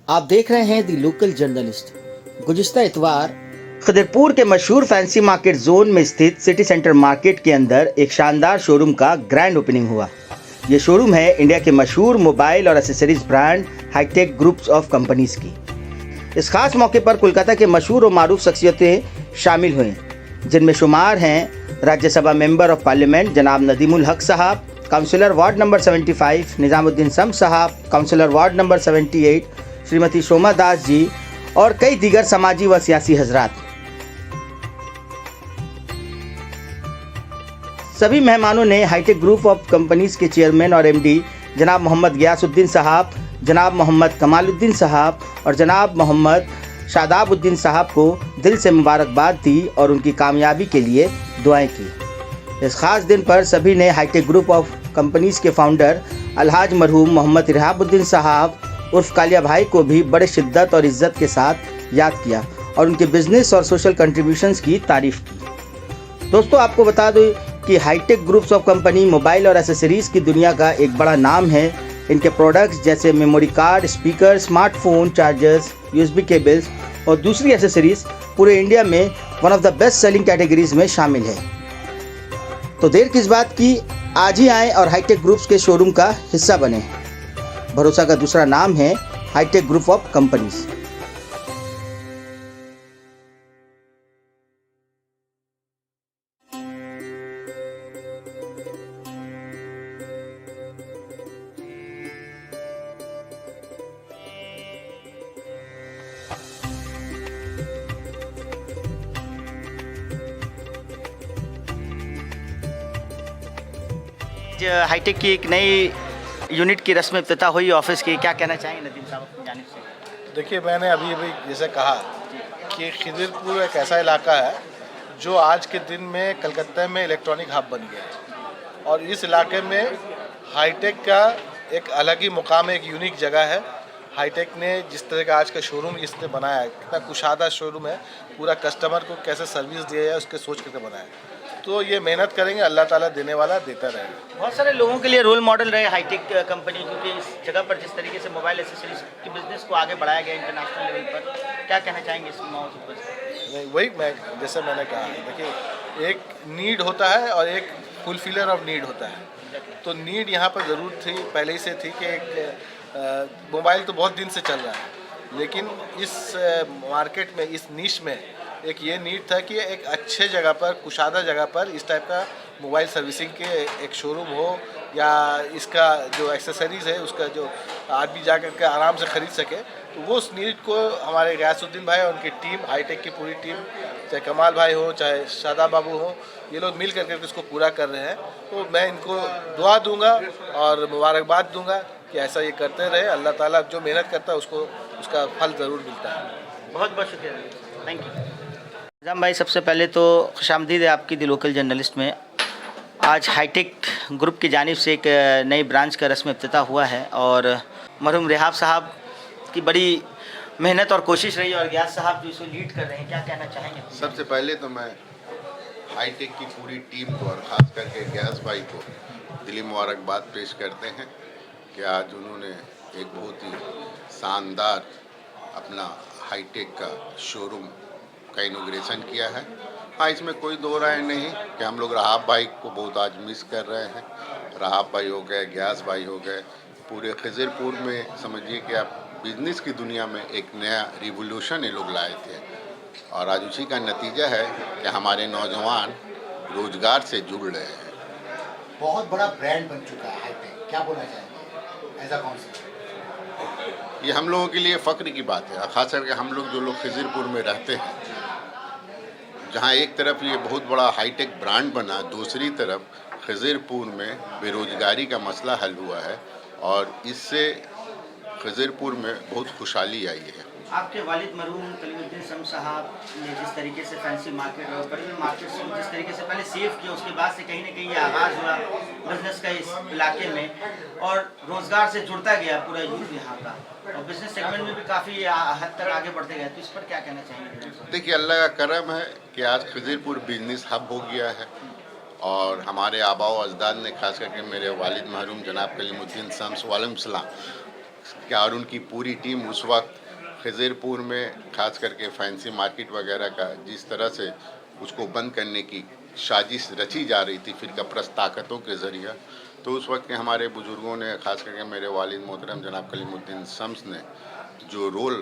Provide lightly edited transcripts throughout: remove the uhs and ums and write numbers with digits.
आप देख रहे हैं दी लोकल जर्नलिस्ट। गुज़िश्ता इतवार खिदरपुर के मशहूर फैंसी मार्केट जोन में स्थित सिटी सेंटर मार्केट के अंदर एक शानदार शोरूम का ग्रैंड ओपनिंग हुआ। ये शोरूम है इंडिया के मशहूर मोबाइल और accessories brand hitech groups of companies की। इस खास मौके पर कोलकाता के मशहूर और मारूफ शख्सियतें शामिल हुई, जिनमें शुमार हैं राज्यसभा मेंबर ऑफ पार्लियामेंट जनाब नदीमुल हक साहब, काउंसिलर वार्ड नंबर 75 निज़ामुद्दीन सम साहब, काउंसिलर वार्ड नंबर 78 श्रीमती शोमा दास जी और कई दीगर समाजी व सियासी हजरात। सभी मेहमानों ने हाईटेक ग्रुप ऑफ कंपनीज के चेयरमैन और एमडी जनाब मोहम्मद गियासुद्दीन साहब, जनाब मोहम्मद कमालुद्दीन साहब और जनाब मोहम्मद शादाबुद्दीन साहब को दिल से मुबारकबाद दी और उनकी कामयाबी के लिए दुआएं की। इस खास दिन पर सभी ने हाईटेक ग्रुप ऑफ कंपनीज के फाउंडर अलहाज मरहूम मोहम्मद इरहाबुद्दीन साहब उर्फ कालिया भाई को भी बड़े शिद्दत और इज्जत के साथ याद किया और उनके बिजनेस और सोशल कंट्रीब्यूशंस की तारीफ की। दोस्तों, आपको बता दूं कि hitech groups of company mobile और एसेसरीज की दुनिया का एक बड़ा नाम है। इनके प्रोडक्ट्स जैसे memory card, speaker, smartphone, chargers, USB cables और दूसरी एसेसरीज पूरे इंडिया में one of the best selling categories में शामिल है। तो देर किस बात की, आज ही आएँ और हाईटेक ग्रुप्स के शोरूम का हिस्सा बने। भरोसा का दूसरा नाम है hitech group of companies. Hitech की एक नई यूनिट की रस्म इफ्तिताह हुई ऑफिस की, क्या कहना चाहेंगे नदीम साहब अपनी जानिब से? देखिए, मैंने अभी जैसे कहा कि खिदरपुर एक ऐसा इलाका है जो आज के दिन में कलकत्ता में इलेक्ट्रॉनिक हब बन गया है और इस इलाके में हाईटेक का एक अलग ही मुकाम है, एक यूनिक जगह है। हाईटेक ने जिस तरह का आज का शोरूम इसने बनाया है, कितना कुशादा शोरूम है, पूरा कस्टमर को कैसे सर्विस दिया जाए उसके सोच करके बनाया है। तो ये मेहनत करेंगे, अल्लाह ताला देने वाला देता रहेगा। बहुत सारे लोगों के लिए रोल मॉडल रहे हाईटेक कंपनी, क्योंकि इस जगह पर जिस तरीके से मोबाइल एसेसरीज के बिजनेस को आगे बढ़ाया गया इंटरनेशनल लेवल पर, क्या कहना चाहेंगे इस मौजूद पर? नहीं, वही मैं जैसे मैंने कहा, देखिए एक नीड होता है और एक फुलफिलर ऑफ नीड होता है। तो नीड यहाँ पर ज़रूर थी, पहले ही से थी कि एक मोबाइल तो बहुत दिन से चल रहा है, लेकिन इस मार्केट में, इस नीश में एक ये नीड था कि एक अच्छे जगह पर, कुशादा जगह पर इस टाइप का मोबाइल सर्विसिंग के एक शोरूम हो, या इसका जो एक्सेसरीज़ है उसका जो आदमी जा कर के आराम से ख़रीद सके। तो वो उस नीड को हमारे गियासुद्दीन भाई और उनकी टीम, हाईटेक की पूरी टीम, चाहे कमाल भाई हो, चाहे शादा बाबू हो, ये लोग मिल करके इसको पूरा कर रहे हैं। तो मैं इनको दुआ दूंगा और मुबारकबाद दूंगा कि ऐसा ये करते रहे। अल्लाह ताला जो मेहनत करता है उसको उसका फल ज़रूर मिलता है। बहुत बहुत शुक्रिया, थैंक यू। निज़ाम भाई, सबसे पहले तो खुशामदीद है आपकी दी लोकल जर्नलिस्ट में। आज हाईटेक ग्रुप की जानिब से एक नई ब्रांच का रस्म इफ्तिताह हुआ है और मरहूम रिहाब साहब की बड़ी मेहनत और कोशिश रही और गियास साहब जो इसको लीड कर रहे हैं, क्या कहना चाहेंगे? सबसे पहले तो मैं हाईटेक की पूरी टीम को और ख़ास करके गियास भाई को दिली मुबारकबाद पेश करते हैं कि आज उन्होंने एक बहुत ही शानदार अपना हाईटेक का शोरूम का इनॉग्रेशन किया है। हाँ, इसमें कोई दो राय नहीं कि हम लोग रहाब भाई को बहुत आज मिस कर रहे हैं। रहाब भाई हो गए, गियास भाई हो गए, पूरे खिदरपुर में समझिए कि आप बिजनेस की दुनिया में एक नया रिवोल्यूशन ये लोग लाए थे और आज उसी का नतीजा है कि हमारे नौजवान रोजगार से जुड़ रहे हैं। बहुत बड़ा ब्रांड बन चुका है हाईटेक, क्या बोलना चाहेंगे एज अ कॉन्सेप्ट? ये हम लोगों के लिए फ़ख्र की बात है, खास करके हम लोग जो लोग खिदरपुर में रहते हैं, जहाँ एक तरफ ये बहुत बड़ा हाईटेक ब्रांड बना, दूसरी तरफ खिदरपुर में बेरोजगारी का मसला हल हुआ है और इससे खिदरपुर में बहुत खुशहाली आई है। आपके वालिद मरहूम कलीमुद्दीन सम साहब ने जिस तरीके से फैंसी मार्केट और बड़ी मार्केट से जिस तरीके से पहले सेव किया, उसके बाद से कहीं ना कहीं ये आगाज़ हुआ बिजनेस का इस इलाके में और रोज़गार से जुड़ता गया पूरा यूथ यहाँ का, और बिजनेस सेगमेंट में भी काफ़ी हद तक आगे बढ़ते गए। तो इस पर क्या कहना चाहेंगे? देखिए, अल्लाह का करम है कि आज खिदरपुर बिजनेस हब हो गया है और हमारे आबा व अजदाद ने, खास करके मेरे वालिद मरहूम जनाब कलीमुद्दीन शम्स वालेकुम सलाम और उनकी पूरी टीम उस वक्त खिजरपुर में खास करके फैंसी मार्केट वगैरह का जिस तरह से उसको बंद करने की साजिश रची जा रही थी फिरका ताकतों के ज़रिए, तो उस वक्त के हमारे बुज़ुर्गों ने, खास करके मेरे वालिद मोहतरम जनाब कलीमुद्दीन शम्स ने जो रोल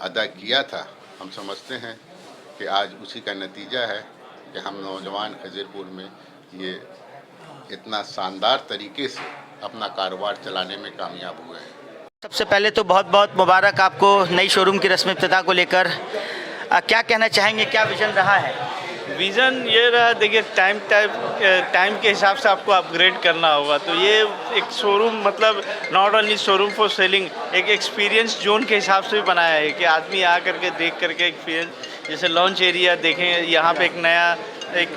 अदा किया था, हम समझते हैं कि आज उसी का नतीजा है कि हम नौजवान खिजरपुर में ये इतना शानदार तरीके से अपना कारोबार चलाने में कामयाब हुए हैं। सबसे पहले तो बहुत बहुत मुबारक आपको नई शोरूम की रस्म इफ्तिताह को लेकर। क्या कहना चाहेंगे, क्या विजन रहा है? विज़न ये रहा, देखिए टाइम के हिसाब से आपको अपग्रेड करना होगा। तो ये एक शोरूम मतलब not only showroom for selling, एक एक्सपीरियंस जोन के हिसाब से भी बनाया है कि आदमी आ करके देख करके एक्सपीरियंस, जैसे लॉन्च एरिया देखें, यहाँ पे एक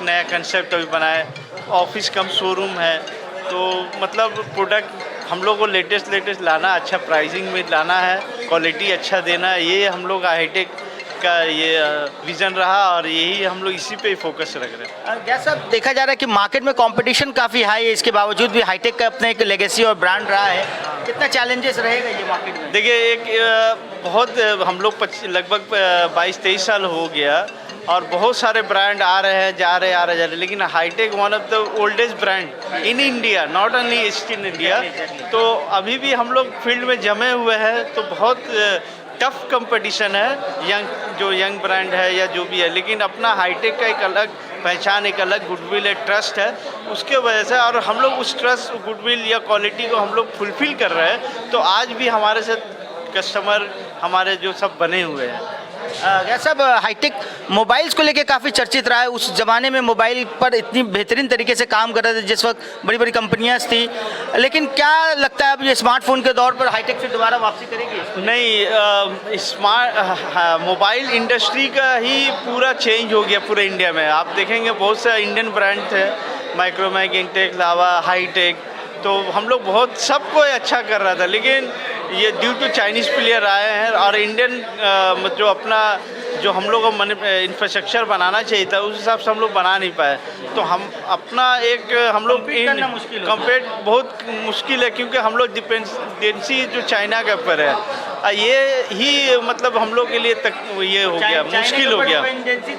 नया कंसेप्ट अभी बना है, ऑफिस कम शोरूम है। तो मतलब प्रोडक्ट हम लोग को लेटेस्ट लाना, अच्छा प्राइसिंग में लाना है, क्वालिटी अच्छा देना है, ये हम लोग हाईटेक का ये विज़न रहा और यही हम लोग इसी पे ही फोकस रख रहे हैं। जैसा देखा जा रहा है कि मार्केट में कंपटीशन काफ़ी हाई है, इसके बावजूद भी हाईटेक का अपने एक लेगेसी और ब्रांड रहा है। कितना चैलेंजेस रहेगा ये मार्केट में? देखिए एक बहुत हम लोग लगभग 22-23 साल हो गया और बहुत सारे ब्रांड आ रहे हैं, जा रहे हैं, लेकिन hitech one of the oldest brand in India, not only east in India. तो अभी भी हम लोग फील्ड में जमे हुए हैं, तो बहुत टफ कंपटीशन है, यंग ब्रांड है या जो भी है, लेकिन अपना हाईटेक का एक अलग पहचान, एक अलग गुडविल है, ट्रस्ट है, उसके वजह से और हम लोग उस ट्रस्ट, गुडविल या क्वालिटी को हम लोग फुलफिल कर रहे हैं। तो आज भी हमारे साथ कस्टमर हमारे जो सब बने हुए हैं। सब हाईटेक मोबाइल्स को लेके काफ़ी चर्चित रहा है। उस ज़माने में मोबाइल पर इतनी बेहतरीन तरीके से काम कर रहे थे जिस वक्त बड़ी बड़ी कंपनियां थी, लेकिन क्या लगता है अब ये स्मार्टफोन के दौर पर हाईटेक फिर दोबारा वापसी करेगी? नहीं, मोबाइल इंडस्ट्री का ही पूरा चेंज हो गया पूरे इंडिया में। आप देखेंगे बहुत से इंडियन ब्रांड थे, माइक्रोमैक, इंटेक, लावा, हाईटेक, तो हम लोग बहुत सबको अच्छा कर रहा था, लेकिन ये ड्यू टू चाइनीज़ प्लेयर आए हैं और इंडियन जो अपना जो हम लोग को इंफ्रास्ट्रक्चर बनाना चाहिए था उस हिसाब से हम लोग बना नहीं पाए। तो हम अपना एक हम लोग कंपेयर बहुत मुश्किल है, क्योंकि हम लोग डिपेंडेंसी जो चाइना के ऊपर है, ये ही मतलब हम लोग के लिए तक ये हो गया, मुश्किल हो गया।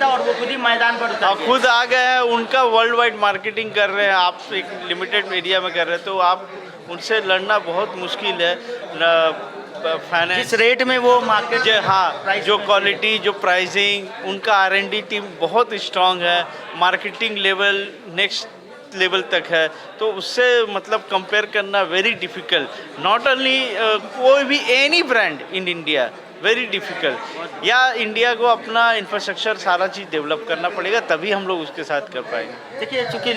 था और वो खुद ही मैदान पर उतर गए। खुद आ गए हैं, उनका वर्ल्ड वाइड मार्केटिंग कर रहे हैं, आप एक लिमिटेड एरिया में कर रहे हैं, तो आप उनसे लड़ना बहुत मुश्किल है। जिस रेट में वो मार्केट, हाँ, जो क्वालिटी, जो प्राइसिंग, उनका R&D टीम बहुत स्ट्रांग है, मार्केटिंग लेवल नेक्स्ट लेवल तक है, तो उससे मतलब कंपेयर करना वेरी डिफ़िकल्ट। नॉट ओनली कोई भी any brand in India, very difficult. या इंडिया को अपना इंफ्रास्ट्रक्चर सारा चीज़ डेवलप करना पड़ेगा, तभी हम लोग उसके साथ कर पाएंगे। देखिए, चूँकि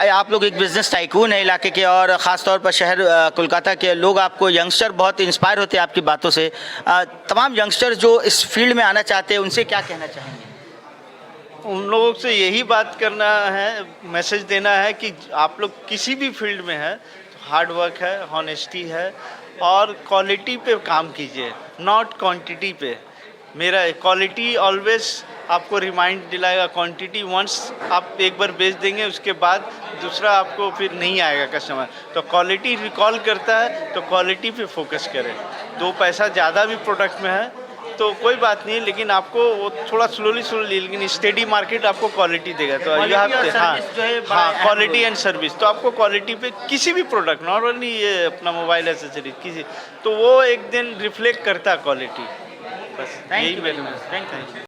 आप लोग एक बिजनेस टाइकून है इलाके के, और ख़ास तौर पर शहर कोलकाता के लोग आपको यंगस्टर बहुत इंस्पायर होते हैं आपकी बातों से। तमाम यंगस्टर जो इस फील्ड में आना चाहते हैं उनसे क्या कहना चाहेंगे? उन लोगों से यही बात करना है, मैसेज देना है कि आप लोग किसी भी फील्ड में है, हार्ड वर्क है, हॉनेस्टी है और क्वालिटी पे काम कीजिए, नॉट क्वांटिटी पे। मेरा क्वालिटी ऑलवेज आपको रिमाइंड दिलाएगा, क्वांटिटी वंस आप एक बार बेच देंगे उसके बाद दूसरा आपको फिर नहीं आएगा कस्टमर। तो क्वालिटी रिकॉल करता है, तो क्वालिटी पे फोकस करें। 2 पैसा ज़्यादा भी प्रोडक्ट में है तो कोई बात नहीं, लेकिन आपको वो थोड़ा स्लोली, लेकिन स्टेडी मार्केट आपको क्वालिटी देगा। तो हाँ, क्वालिटी एंड सर्विस, तो आपको क्वालिटी पे किसी भी प्रोडक्ट, नॉट ओनली ये अपना मोबाइल एसेसरीज, किसी, तो वो एक दिन रिफ्लेक्ट करता है क्वालिटी। बस यही मेरा। Thank you.